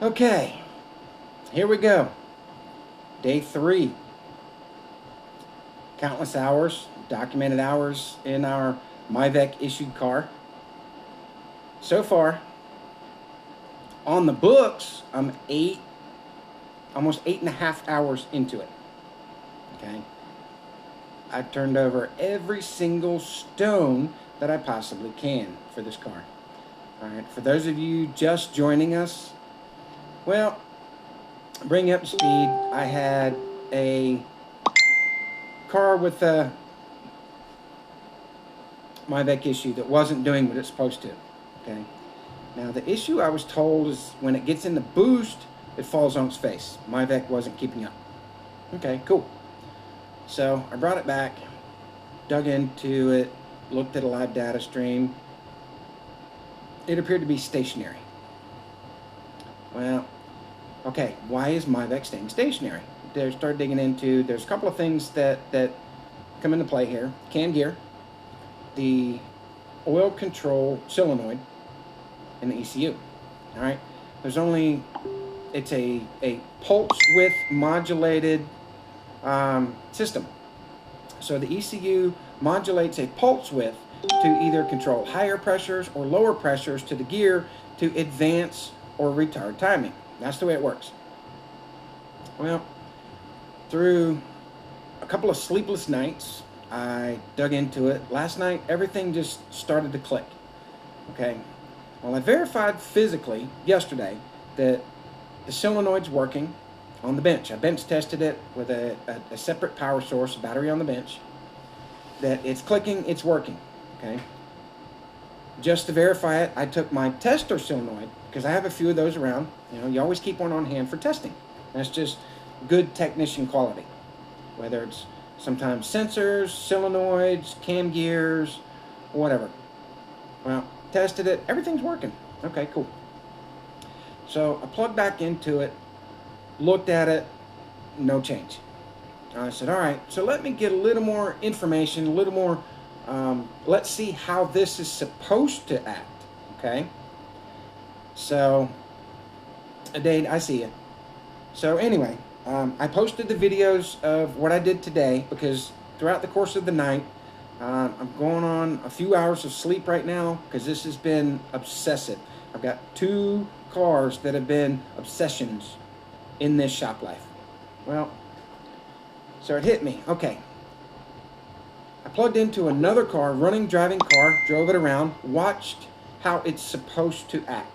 Okay, here we go. Day 3. Countless hours, documented hours in our Myvec issued car. So far, on the books, I'm almost 8.5 hours into it. Okay. I've turned over every single stone that I possibly can for this car. All right. For those of you just joining us, well, bring you up to speed. I had a car with a Myvec issue that wasn't doing what it's supposed to. Okay. Now the issue I was told is when it gets in the boost, it falls on its face. Myvec wasn't keeping up. Okay, cool. So I brought it back, dug into it, looked at a live data stream. It appeared to be stationary. Well, okay, why is Myvec staying stationary? They started digging into, there's a couple of things that come into play here. Cam gear, the oil control solenoid, and the ECU. All right, it's a pulse width modulated system. So the ECU modulates a pulse width to either control higher pressures or lower pressures to the gear to advance or retard timing. That's the way it works. Well, through a couple of sleepless nights, I dug into it. Last night, everything just started to click. Okay. Well, I verified physically yesterday that the solenoid's working on the bench. I bench tested it with a separate power source, a battery on the bench, that it's clicking, it's working. Okay. Just to verify it, I took my tester solenoid, because I have a few of those around. You know, you always keep one on hand for testing. That's just good technician quality. Whether it's sometimes sensors, solenoids, cam gears, whatever. Well, tested it, everything's working. Okay, cool. So I plugged back into it, looked at it, no change. I said, all right, so let me get a little more information, a little more, let's see how this is supposed to act, okay? So, Dade, I see you. So anyway, I posted the videos of what I did today because throughout the course of the night, I'm going on a few hours of sleep right now because this has been obsessive. I've got 2 cars that have been obsessions in this shop life. Well, so it hit me. Okay. I plugged into another car, driving car, drove it around, watched how it's supposed to act.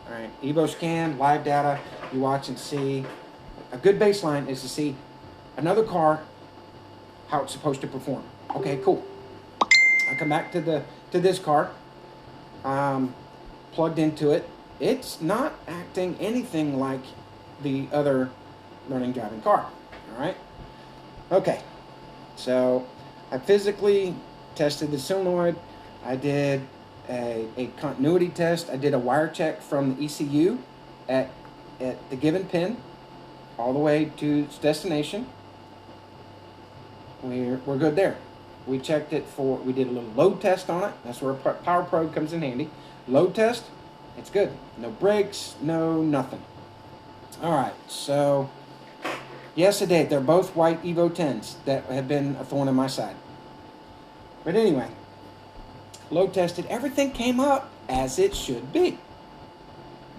All right, EvoScan, live data, you watch and see. A good baseline is to see another car, how it's supposed to perform. Okay, cool. I come back to this car, plugged into it. It's not acting anything like the other driving car. All right. Okay. So I physically tested the solenoid. I did a continuity test. I did a wire check from the ECU at the given pin all the way to its destination. We're good there. We checked it we did a little load test on it. That's where a power probe comes in handy. Load test, it's good. No brakes, no nothing. All right, so yes, I did. They're both white Evo 10s that have been a thorn in my side. But anyway, load tested, everything came up as it should be.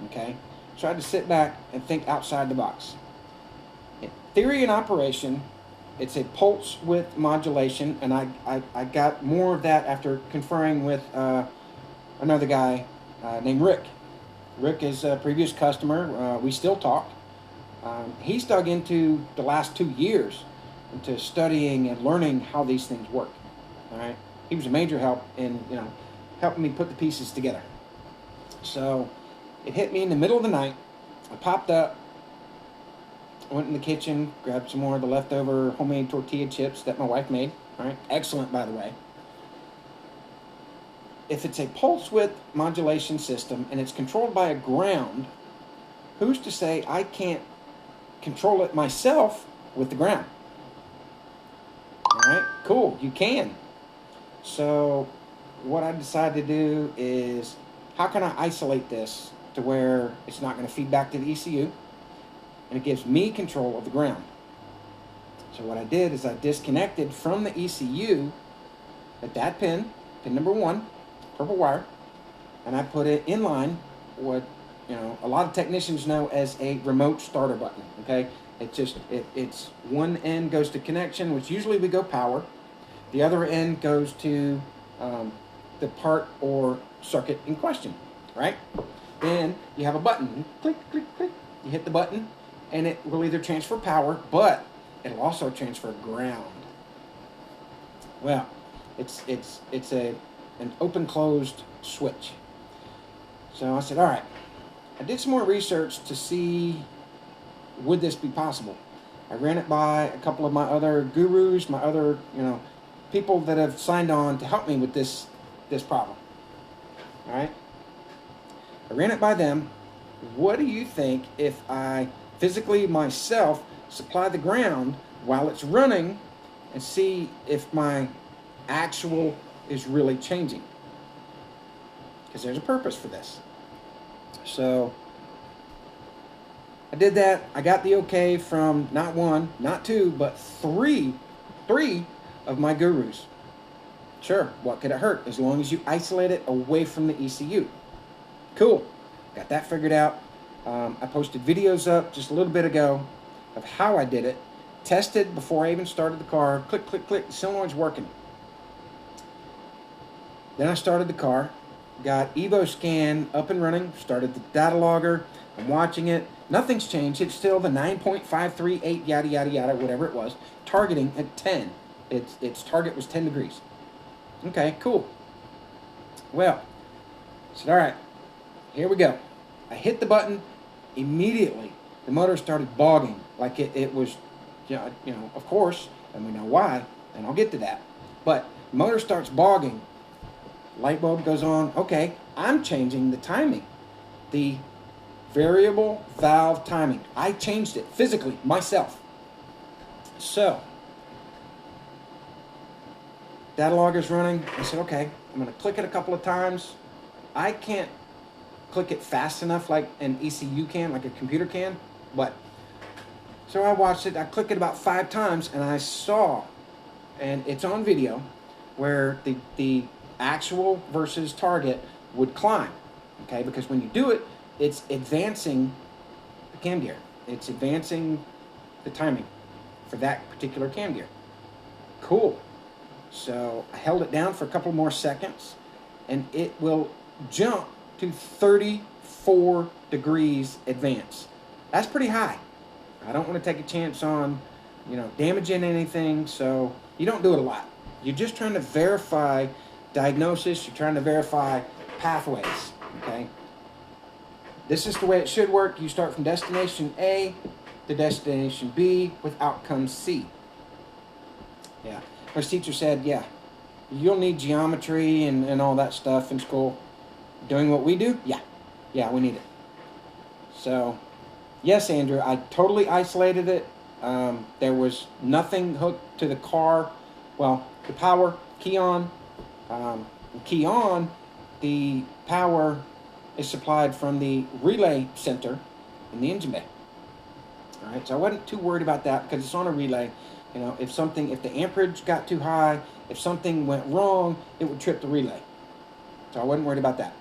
Okay, tried to sit back and think outside the box. In theory and operation, it's a pulse width modulation, and I got more of that after conferring with another guy named Rick. Rick is a previous customer. We still talk. He's dug into the last 2 years into studying and learning how these things work. All right, he was a major help in helping me put the pieces together. So it hit me in the middle of the night. I popped up, went in the kitchen, grabbed some more of the leftover homemade tortilla chips that my wife made. All right, excellent, by the way. If it's a pulse width modulation system and it's controlled by a ground, who's to say I can't control it myself with the ground? All right, cool, you can. So what I decided to do is, how can I isolate this to where it's not going to feed back to the ECU, and it gives me control of the ground. So what I did is I disconnected from the ECU at that pin number 1, purple wire, and I put it in line what a lot of technicians know as a remote starter button. Okay, it's one end goes to connection, which usually we go power. The other end goes to the part or circuit in question, right? Then you have a button. Click, click, click. You hit the button, and it will either transfer power, but it'll also transfer ground. Well, it's an open-closed switch. So I said, all right. I did some more research to see, would this be possible? I ran it by a couple of my other gurus, my other, people that have signed on to help me with this problem. All right? I ran it by them. What do you think if I physically myself supply the ground while it's running and see if my actual is really changing? Because there's a purpose for this. So I did that. I got the okay from not 1, not 2, but three of my gurus. Sure, what could it hurt as long as you isolate it away from the ECU? Cool. Got that figured out. I posted videos up just a little bit ago of how I did it. Tested before I even started the car. Click, click, click. The solenoid's working. Then I started the car. Got EvoScan up and running. Started the data logger. I'm watching it. Nothing's changed. It's still the 9.538 yada yada yada, whatever it was. Targeting at 10. Its target was 10 degrees. Okay, cool. Well, I said, all right, here we go. I hit the button. Immediately, the motor started bogging. Like it was, of course, and we know why, and I'll get to that. But the motor starts bogging. Light bulb goes on. Okay, I'm changing the timing. The variable valve timing. I changed it physically, myself. So, data logger's running. I said, okay, I'm going to click it a couple of times. I can't click it fast enough like an ECU can, like a computer can. But, so I watched it. I clicked it about 5 times, and I saw, and it's on video, where the actual versus target would climb. Okay, because when you do it, it's advancing the cam gear. It's advancing the timing for that particular cam gear. Cool. So I held it down for a couple more seconds, and it will jump to 34 degrees advance. That's pretty high. I don't want to take a chance on, damaging anything, so you don't do it a lot. You're just trying to verify diagnosis. You're trying to verify pathways, okay? This is the way it should work. You start from destination A to destination B with outcome C. Yeah. My teacher said, yeah, you'll need geometry and all that stuff in school. Doing what we do? Yeah, we need it. So, yes, Andrew, I totally isolated it. There was nothing hooked to the car. Well, the power, key on. Key on, the power is supplied from the relay center in the engine bay. All right, so I wasn't too worried about that because it's on a relay. If the amperage got too high, if something went wrong, it would trip the relay. So I wasn't worried about that.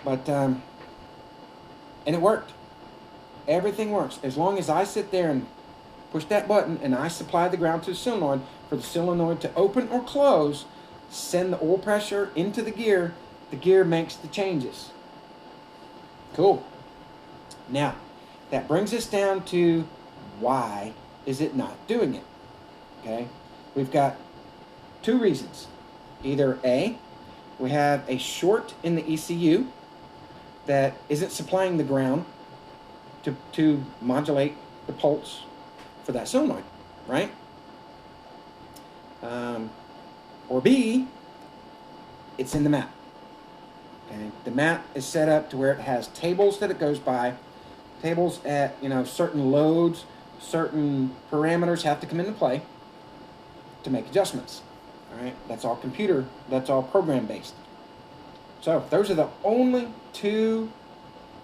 But, and it worked. Everything works. As long as I sit there and push that button and I supply the ground to the solenoid for the solenoid to open or close, send the oil pressure into the gear makes the changes. Cool. Now, that brings us down to why is it not doing it? Okay? We've got 2 reasons. Either A, we have a short in the ECU that isn't supplying the ground to modulate the pulse for that solenoid, right? Or B, it's in the map. Okay? The map is set up to where it has tables that it goes by, tables at certain loads, certain parameters have to come into play to make adjustments. All right, that's all computer, that's all program based. So those are the only two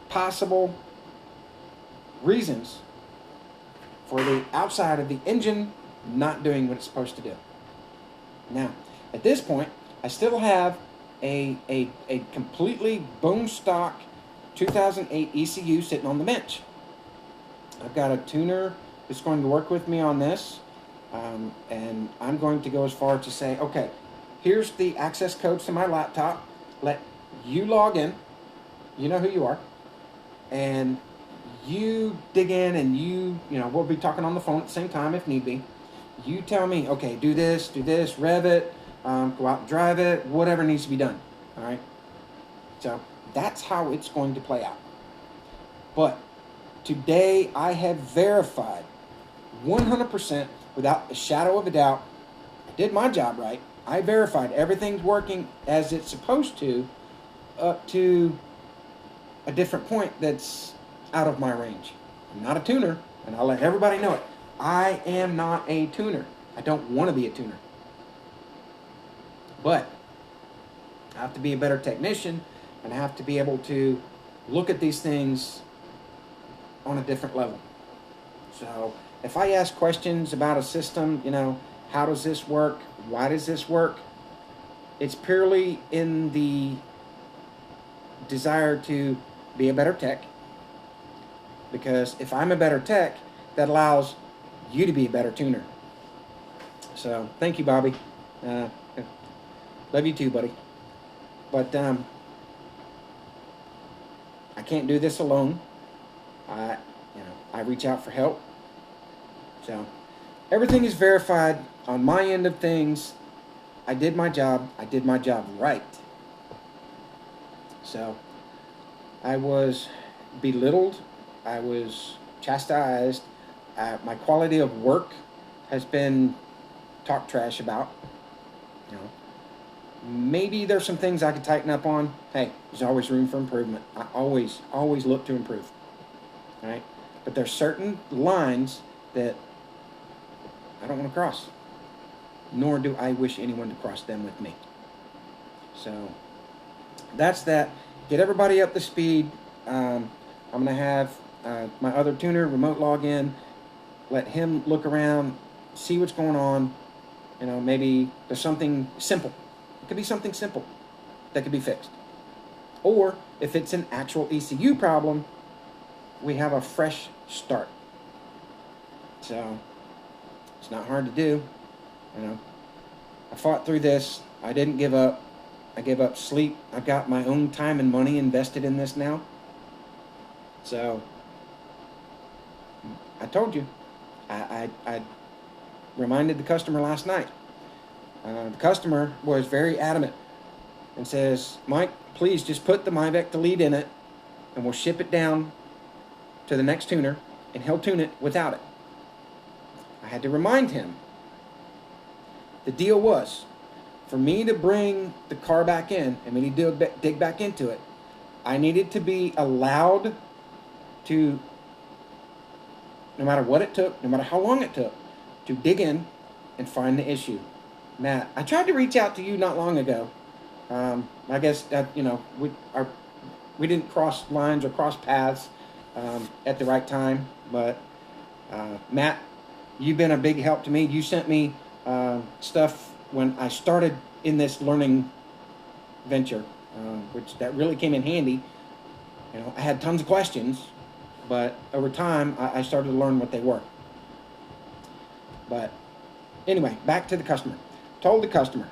possible reasons for the outside of the engine not doing what it's supposed to do. Now, at this point, I still have a completely bone stock 2008 ECU sitting on the bench. I've got a tuner that's going to work with me on this, and I'm going to go as far to say, okay, here's the access codes to my laptop. Let you log in. You know who you are. And you dig in, and we'll be talking on the phone at the same time if need be. You tell me, okay, do this, rev it, go out and drive it, whatever needs to be done. All right? So that's how it's going to play out. But today I have verified 100% without a shadow of a doubt. I did my job right. I verified everything's working as it's supposed to up to a different point that's out of my range. I'm not a tuner, and I'll let everybody know it. I am not a tuner. I don't want to be a tuner. But I have to be a better technician, and I have to be able to look at these things on a different level. So if I ask questions about a system, how does this work? Why does this work? It's purely in the desire to be a better tech. Because if I'm a better tech, that allows you to be a better tuner. So thank you, Bobby. Love you too, buddy. But I can't do this alone. I reach out for help. So everything is verified on my end of things. I did my job. I did my job right. So I was belittled. I was chastised. My quality of work has been talked trash about. Maybe there's some things I could tighten up on. Hey, there's always room for improvement. I always look to improve. All right? But there's certain lines that I don't want to cross. Nor do I wish anyone to cross them with me. So that's that. Get everybody up to speed. I'm going to have my other tuner remote log in. Let him look around, see what's going on. Maybe there's something simple. It could be something simple that could be fixed. Or if it's an actual ECU problem, we have a fresh start. So it's not hard to do. I fought through this. I didn't give up. I gave up sleep. I've got my own time and money invested in this now. So I told you. I reminded the customer last night. The customer was very adamant and says, Mike, please just put the Myvec Delete in it and we'll ship it down to the next tuner and he'll tune it without it. I had to remind him. The deal was, for me to bring the car back in and me to dig back into it, I needed to be allowed to, no matter what it took, no matter how long it took, to dig in and find the issue. Matt, I tried to reach out to you not long ago. I guess we didn't cross lines or cross paths at the right time, but Matt, you've been a big help to me. You sent me stuff when I started in this learning venture, which that really came in handy. I had tons of questions, but over time I started to learn what they were. But anyway, back to the customer. Told the customer,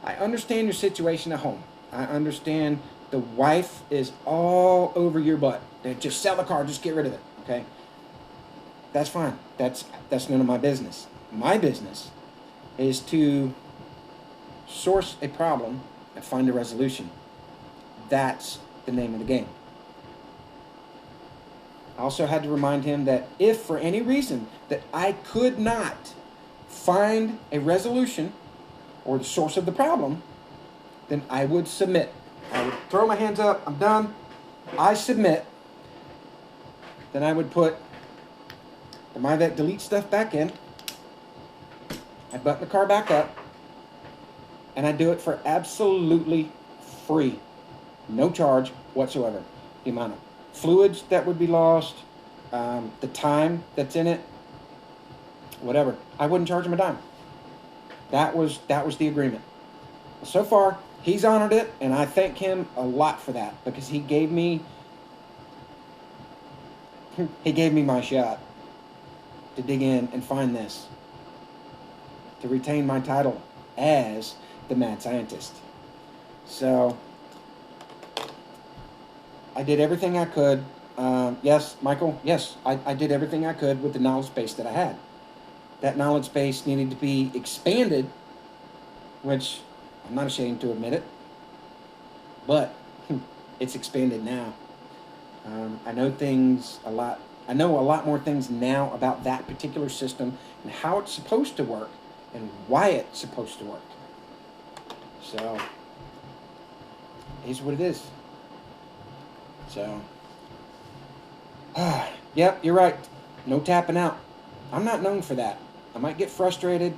I understand your situation at home. I understand the wife is all over your butt. They just sell the car, just get rid of it, okay? That's fine. That's none of my business. My business is to source a problem and find a resolution. That's the name of the game. I also had to remind him that if for any reason that I could not find a resolution or the source of the problem, then I would submit. I would throw my hands up, I'm done, I submit. Then I would put the Myvec Delete stuff back in, I button the car back up, and I do it for absolutely free. No charge whatsoever. The amount of fluids that would be lost, the time that's in it, whatever. I wouldn't charge him a dime. That was the agreement. So far, he's honored it, and I thank him a lot for that, because he gave me my shot to dig in and find this, to retain my title as the mad scientist. So I did everything I could. Yes, Michael, yes, I did everything I could with the knowledge base that I had. That knowledge base needed to be expanded, which I'm not ashamed to admit it, but it's expanded now. I know things a lot. I know a lot more things now about that particular system and how it's supposed to work and why it's supposed to work. So, it's what it is. So, yep, you're right. No tapping out. I'm not known for that. I might get frustrated,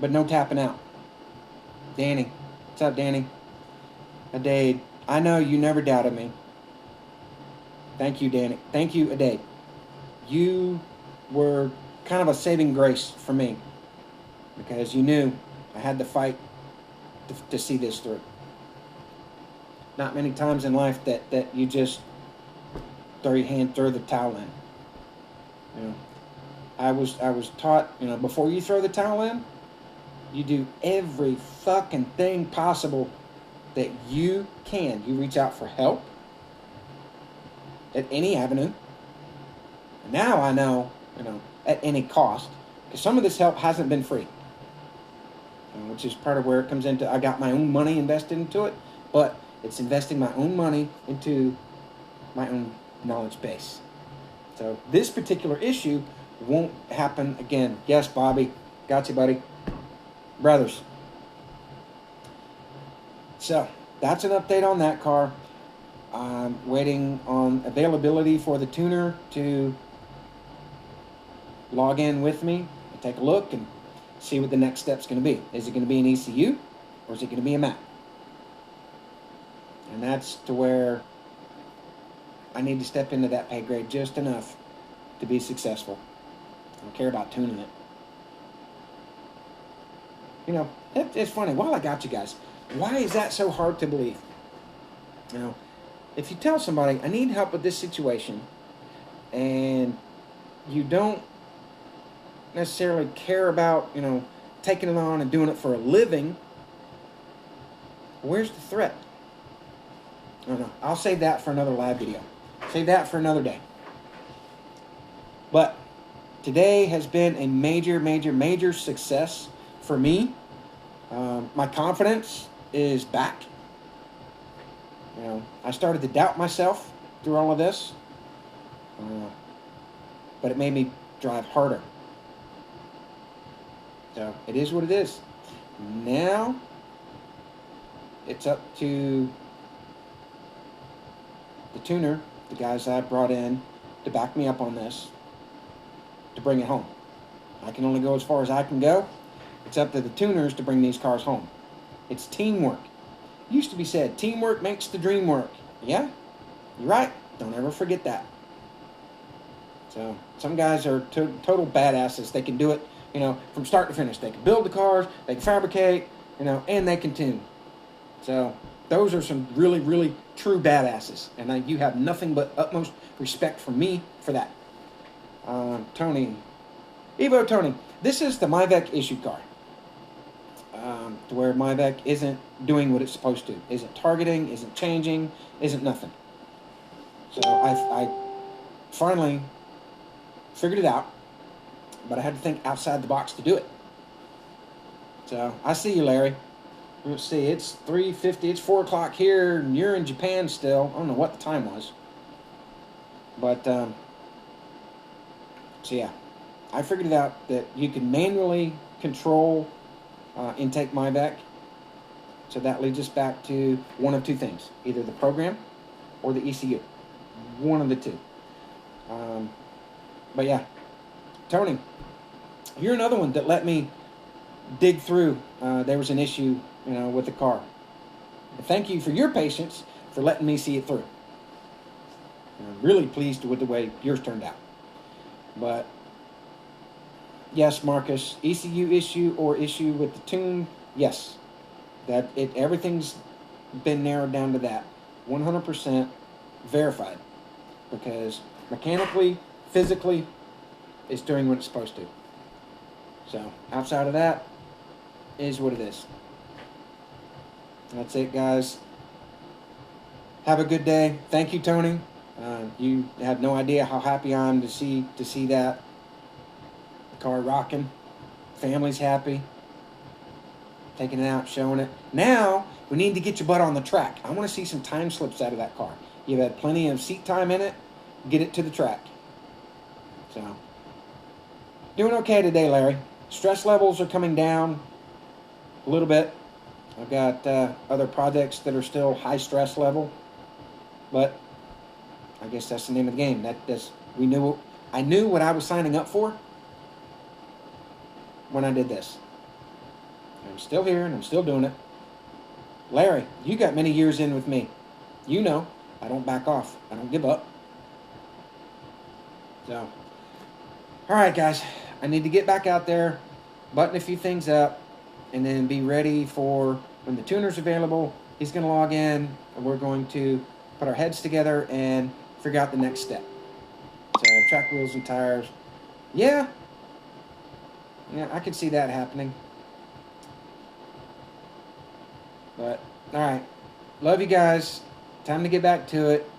but no tapping out. Danny. What's up, Danny? Adaid. I know you never doubted me. Thank you, Danny. Thank you, Adaid. You were kind of a saving grace for me, because you knew I had to fight to see this through. Not many times in life that you just throw the towel in. You know, I was taught, before you throw the towel in, you do every fucking thing possible that you can. You reach out for help at any avenue. And now I know, at any cost, because some of this help hasn't been free, which is part of where it comes into. I got my own money invested into it, but it's investing my own money into my own knowledge base. So this particular issue won't happen again. Yes, Bobby. Got you, buddy. Brothers. So that's an update on that car. I'm waiting on availability for the tuner to log in with me and take a look and see what the next step's going to be. Is it going to be an ECU, or is it going to be a map? And that's to where I need to step into that pay grade just enough to be successful. I don't care about tuning it. It's funny. While I got you guys, why is that so hard to believe? If you tell somebody, I need help with this situation, and you don't necessarily care about, taking it on and doing it for a living, where's the threat? I don't know. I'll save that for another live video. Save that for another day. But today has been a major, major, major success for me. My confidence is back. I started to doubt myself through all of this, but it made me drive harder. So it is what it is. Now it's up to the tuner, the guys I brought in to back me up on this, to bring it home. I can only go as far as I can go. It's up to the tuners to bring these cars home. It's teamwork. It used to be said, teamwork makes the dream work. Yeah, you're right. Don't ever forget that. So some guys are total badasses. They can do it, from start to finish. They can build the cars, they can fabricate, and they can tune. So those are some really, really true badasses. And you have nothing but utmost respect from me for that. Tony. Evo Tony. This is the Myvec issue car. To where Myvec isn't doing what it's supposed to. Isn't targeting, isn't changing, isn't nothing. So I finally figured it out, but I had to think outside the box to do it. So I see you, Larry. Let's see, it's 3:50, it's 4 o'clock here, and you're in Japan still. I don't know what the time was. But, so yeah, I figured it out that you can manually control intake Myvec. So that leads us back to one of two things, either the program or the ECU. One of the two. But yeah, Tony, you're another one that let me dig through. There was an issue, with the car. And thank you for your patience for letting me see it through. And I'm really pleased with the way yours turned out. But yes, Marcus, ECU issue or issue with the tune, yes. Everything's been narrowed down to that. 100% verified. Because mechanically, physically, it's doing what it's supposed to. So, outside of that, is what it is. That's it, guys. Have a good day. Thank you, Tony. You have no idea how happy I am to see that. The car rocking. Family's happy. Taking it out, showing it. Now, we need to get your butt on the track. I want to see some time slips out of that car. You've had plenty of seat time in it. Get it to the track. So, doing okay today, Larry. Stress levels are coming down a little bit. I've got other projects that are still high stress level, but I guess that's the name of the game. I knew what I was signing up for when I did this. I'm still here and I'm still doing it. Larry, you got many years in with me. You know, I don't back off. I don't give up. So, all right, guys. I need to get back out there, button a few things up, and then be ready for when the tuner's available. He's going to log in, and we're going to put our heads together and figure out the next step. So, track wheels and tires. Yeah, I can see that happening. But, all right. Love you guys. Time to get back to it.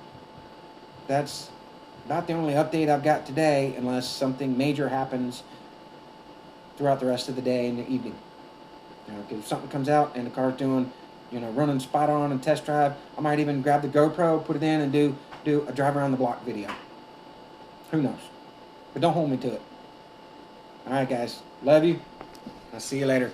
That's about the only update I've got today, unless something major happens throughout the rest of the day and the evening. If something comes out and the car's doing, running spot on and test drive, I might even grab the GoPro, put it in, and do a drive around the block video. Who knows? But don't hold me to it. All right, guys. Love you. I'll see you later.